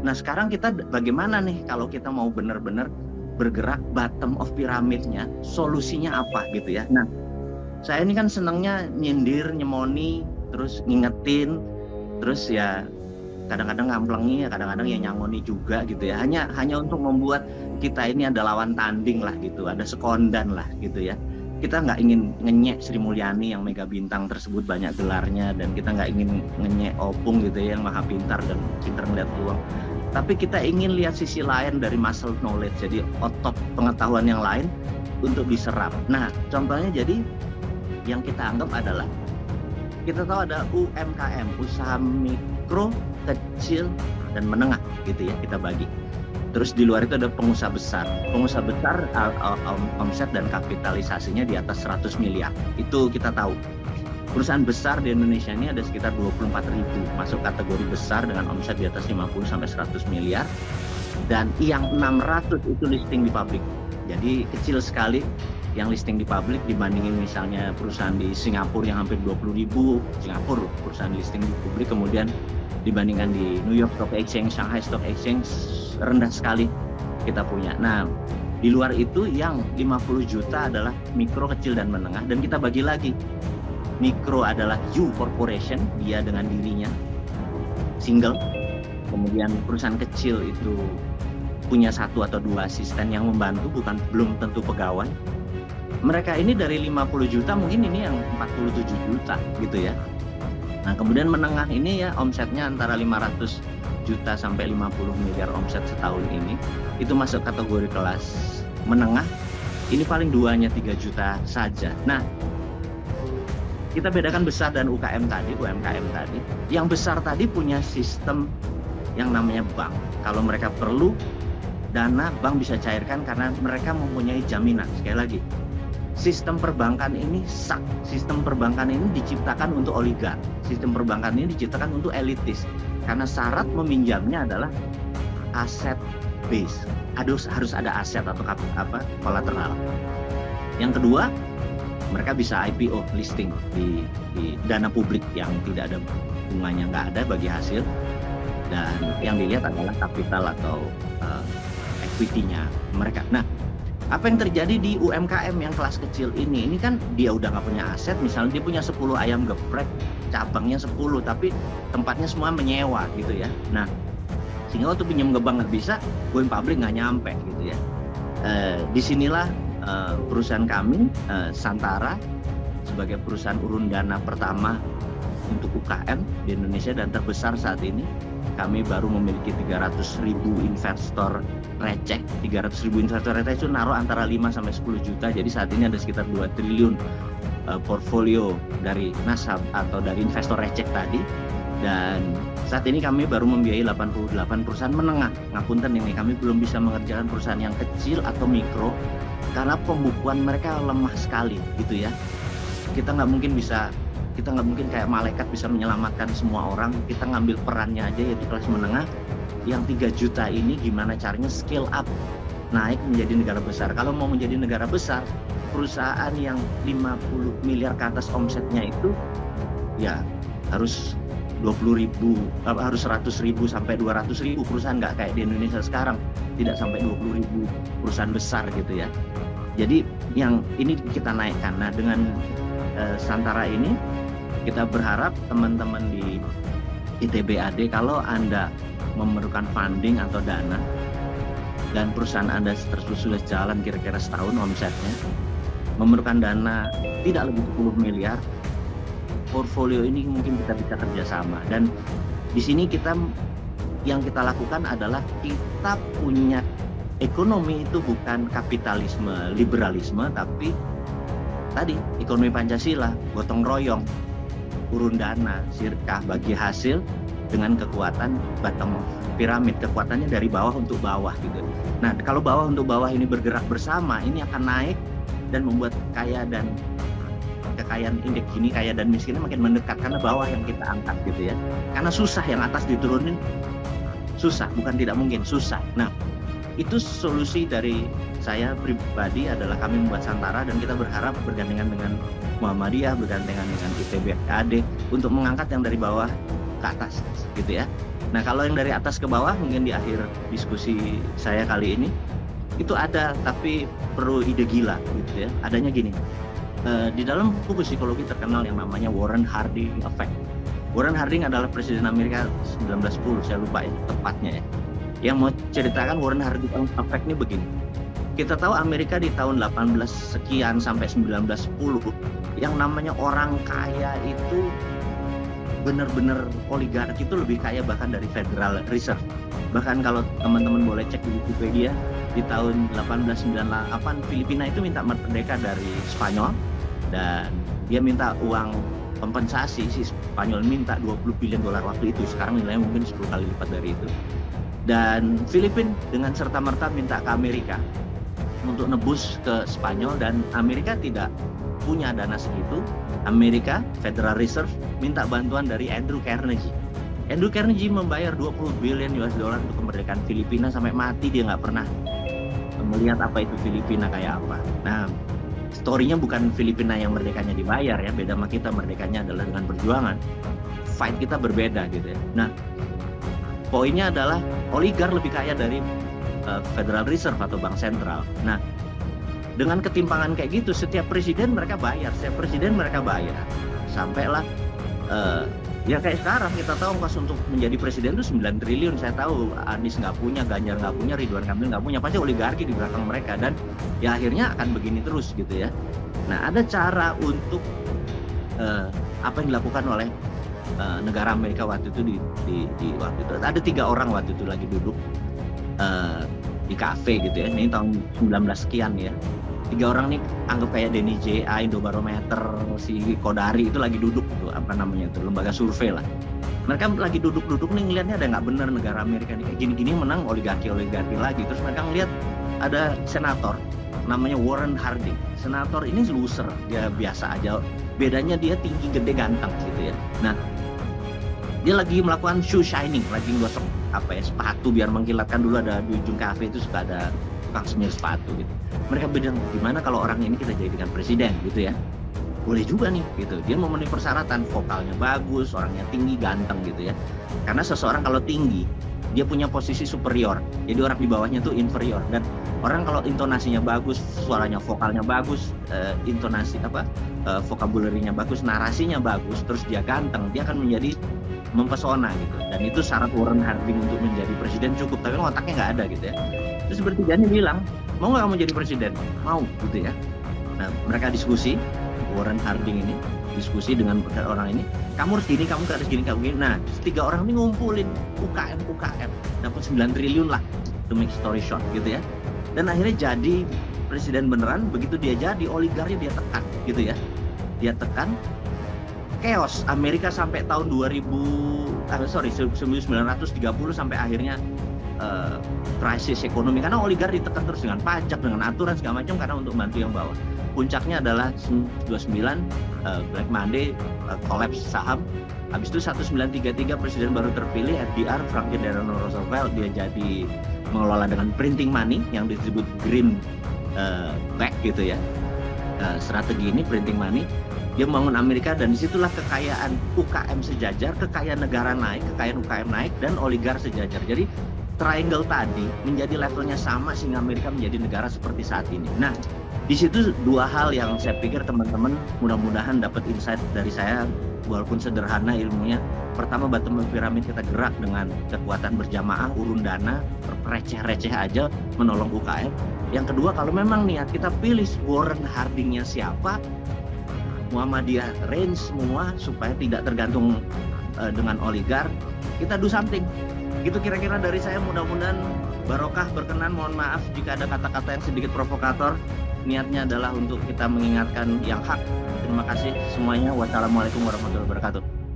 Nah sekarang kita bagaimana nih kalau kita mau benar-benar bergerak bottom of piramidnya, solusinya apa gitu ya. Nah saya ini kan senangnya nyindir, nyemoni, terus ngingetin, terus ya kadang-kadang ngamplengi, ya kadang-kadang ya nyangoni juga gitu ya. Hanya untuk membuat kita ini ada lawan tanding lah gitu, ada sekondan lah gitu ya. Kita nggak ingin ngenyek Sri Mulyani yang mega bintang tersebut banyak gelarnya, dan kita nggak ingin ngenyek Opung gitu ya yang maha pintar dan pintar melihat peluang. Tapi kita ingin lihat sisi lain dari muscle knowledge, jadi otot pengetahuan yang lain untuk diserap. Nah contohnya jadi yang kita anggap adalah, kita tahu ada UMKM, usaha mikro, kecil, dan menengah gitu ya, kita bagi. Terus di luar itu ada pengusaha besar. Pengusaha besar omset dan kapitalisasinya di atas 100 miliar. Itu kita tahu. Perusahaan besar di Indonesia ini ada sekitar 24.000 masuk kategori besar dengan omset di atas 50-100 miliar. Dan yang 600 itu listing di pabrik. Jadi kecil sekali yang listing di publik dibandingin misalnya perusahaan di Singapura yang hampir 20.000, Singapura perusahaan listing di publik, kemudian dibandingkan di New York Stock Exchange, Shanghai Stock Exchange rendah sekali kita punya. Nah di luar itu yang 50 juta adalah mikro, kecil, dan menengah, dan kita bagi lagi. Mikro adalah U Corporation, dia dengan dirinya single, kemudian perusahaan kecil itu punya 1 atau 2 asisten yang membantu, belum tentu pegawai. Mereka ini dari 50 juta mungkin ini yang 47 juta gitu ya. Nah kemudian menengah ini ya omsetnya antara 500 juta sampai 50 miliar omset setahun ini, itu masuk kategori kelas menengah. Ini paling duanya 3 juta saja. Nah kita bedakan besar dan UMKM tadi. Yang besar tadi punya sistem yang namanya bank. Kalau mereka perlu dana, bank bisa cairkan karena mereka mempunyai jaminan. Sekali lagi, sistem perbankan ini sistem perbankan ini diciptakan untuk oligark. Sistem perbankan ini diciptakan untuk elitis. Karena syarat meminjamnya adalah aset base. Harus ada aset atau kolateral. Yang kedua, mereka bisa IPO, listing di dana publik yang tidak ada bunganya, nggak ada bagi hasil. Dan yang dilihat adalah kapital atau equity-nya mereka. Nah, apa yang terjadi di UMKM yang kelas kecil ini kan dia udah nggak punya aset, misalnya dia punya 10 ayam geprek, cabangnya 10, tapi tempatnya semua menyewa gitu ya. Nah, sehingga waktu pinjam ke bank nggak bisa, going public nggak nyampe gitu ya. Disinilah perusahaan kami, Santara, sebagai perusahaan urun dana pertama untuk UKM di Indonesia dan terbesar saat ini. Kami baru memiliki 300.000 investor receh. 300.000 investor receh itu naruh antara 5-10 juta. Jadi saat ini ada sekitar 2 triliun portfolio dari nasabah atau dari investor receh tadi. Dan saat ini kami baru membiayai 88 perusahaan menengah. Ngapunten ini, kami belum bisa mengerjakan perusahaan yang kecil atau mikro karena pembukuan mereka lemah sekali gitu ya. Kita nggak mungkin kayak malaikat bisa menyelamatkan semua orang. Kita ngambil perannya aja, yaitu kelas menengah yang 3 juta ini gimana caranya scale up, naik menjadi negara besar. Kalau mau menjadi negara besar, perusahaan yang 50 miliar ke atas omsetnya itu ya harus 20.000, harus 100.000 sampai 200.000 perusahaan, nggak kayak di Indonesia sekarang, tidak sampai 20.000 perusahaan besar gitu ya. Jadi yang ini kita naikkan. Nah dengan Santara ini kita berharap teman-teman di ITB-AD, kalau Anda memerlukan funding atau dana dan perusahaan Anda sudah jalan kira-kira setahun omsetnya, memerlukan dana tidak lebih 10 miliar, portfolio ini mungkin kita bisa kerjasama. Dan di sini yang kita lakukan adalah kita punya ekonomi itu bukan kapitalisme, liberalisme, tapi tadi ekonomi Pancasila, gotong royong, urun dana, sirkah, bagi hasil dengan kekuatan bottom piramid, kekuatannya dari bawah untuk bawah gitu. Nah kalau bawah untuk bawah ini bergerak bersama, ini akan naik dan membuat kekayaan indeks gini, kaya dan miskinnya makin mendekat karena bawah yang kita angkat gitu ya. Karena susah yang atas diturunin, susah, bukan tidak mungkin, susah. Nah itu solusi dari saya pribadi adalah kami membuat Santara, dan kita berharap bergandengan dengan Muhammadiyah, bergandengan dengan ITB-AD untuk mengangkat yang dari bawah ke atas gitu ya. Nah kalau yang dari atas ke bawah mungkin di akhir diskusi saya kali ini itu ada, tapi perlu ide gila gitu ya. Adanya gini, di dalam buku psikologi terkenal yang namanya Warren Harding Effect. Warren Harding adalah presiden Amerika 1910, saya lupa ya tepatnya ya. Yang mau ceritakan Warren Harding Effect ini begini. Kita tahu Amerika di tahun 18 sekian sampai 1910 yang namanya orang kaya itu benar-benar oligarki itu lebih kaya bahkan dari Federal Reserve. Bahkan kalau teman-teman boleh cek di Wikipedia, di tahun 1898 Filipina itu minta merdeka dari Spanyol dan dia minta uang kompensasi. Si Spanyol minta 20 billion dolar waktu itu, sekarang nilainya mungkin 10 kali lipat dari itu. Dan Filipina dengan serta-merta minta ke Amerika untuk nebus ke Spanyol, dan Amerika tidak punya dana segitu. Amerika Federal Reserve minta bantuan dari Andrew Carnegie. Andrew Carnegie membayar 20 billion US dollar untuk kemerdekaan Filipina, sampai mati dia nggak pernah melihat apa itu Filipina kayak apa. Nah, story-nya bukan Filipina yang merdekanya dibayar ya, beda sama kita, merdekanya adalah dengan perjuangan. Fight kita berbeda gitu ya. Nah, poinnya adalah oligar lebih kaya dari Federal Reserve atau bank sentral. Nah, dengan ketimpangan kayak gitu, setiap presiden mereka bayar, sampailah ya kayak sekarang kita tahu ongkos untuk menjadi presiden itu 9 triliun. Saya tahu Anies nggak punya, Ganjar nggak punya, Ridwan Kamil nggak punya, pasti oligarki di belakang mereka, dan ya akhirnya akan begini terus gitu ya. Nah, ada cara untuk apa yang dilakukan oleh negara Amerika waktu itu di waktu itu. Ada 3 orang waktu itu lagi duduk di kafe gitu ya. Ini tahun 19 sekian ya. 3 orang nih anggap kayak Denny J.A, Indobarometer, si Kodari itu lagi duduk tuh, apa namanya itu, lembaga survei lah. Mereka lagi duduk-duduk nih ngelihatnya ada nggak benar negara Amerika nih kayak gini-gini menang oligarki lagi. Terus mereka ngelihat ada senator namanya Warren Harding. Senator ini loser, dia biasa aja. Bedanya dia tinggi, gede, ganteng gitu ya. Nah, dia lagi melakukan shoe shining, lagi gosok sepatu biar mengkilatkan. Dulu ada di ujung kafe itu suka ada tukang semir sepatu gitu. Mereka bilang, gimana kalau orang ini kita jadikan presiden gitu ya. Boleh juga nih gitu. Dia memenuhi persyaratan, vokalnya bagus, orangnya tinggi, ganteng gitu ya. Karena seseorang kalau tinggi, dia punya posisi superior. Jadi orang di bawahnya tuh inferior. Dan orang kalau intonasinya bagus, suaranya, vokalnya bagus, vocabulary-nya bagus, narasinya bagus, terus dia ganteng, dia akan menjadi mempesona gitu. Dan itu syarat Warren Harding untuk menjadi presiden cukup, tapi otaknya nggak ada gitu ya. Terus bertiganya bilang, mau nggak kamu jadi presiden? Mau gitu ya. Nah, mereka diskusi, Warren Harding ini diskusi dengan orang ini, kamu harus gini, kamu harus gini, kamu gini. Nah, 3 orang ini ngumpulin UKM, dapat 9 triliun lah, to make story short gitu ya. Dan akhirnya jadi presiden beneran. Begitu dia jadi, oligarki dia tekan gitu ya. Dia tekan, chaos Amerika sampai tahun 1930 sampai akhirnya krisis ekonomi, karena oligarki ditekan terus dengan pajak, dengan aturan segala macam, karena untuk bantu yang bawah. Puncaknya adalah 29 Black Monday, collapse saham. Habis itu 1933 presiden baru terpilih, FDR, Franklin Delano Roosevelt, dia jadi mengelola dengan printing money yang disebut green back gitu ya. Strategi ini printing money, dia membangun Amerika, dan disitulah kekayaan UKM sejajar, kekayaan negara naik, kekayaan UKM naik, dan oligar sejajar. Jadi triangle tadi menjadi levelnya sama sehingga Amerika menjadi negara seperti saat ini. Nah, di situ 2 hal yang saya pikir teman-teman mudah-mudahan dapat insight dari saya, walaupun sederhana ilmunya. Pertama, bottom of pyramid kita gerak dengan kekuatan berjamaah, urun dana, receh-receh aja menolong UKM. Yang kedua, kalau memang niat kita pilih Warren Harding-nya siapa, Muhammadiyah range semua supaya tidak tergantung dengan oligar, kita do something. Itu kira-kira dari saya, mudah-mudahan barokah, berkenan. Mohon maaf jika ada kata-kata yang sedikit provokator. Niatnya adalah untuk kita mengingatkan yang hak. Terima kasih semuanya. Wassalamualaikum warahmatullahi wabarakatuh.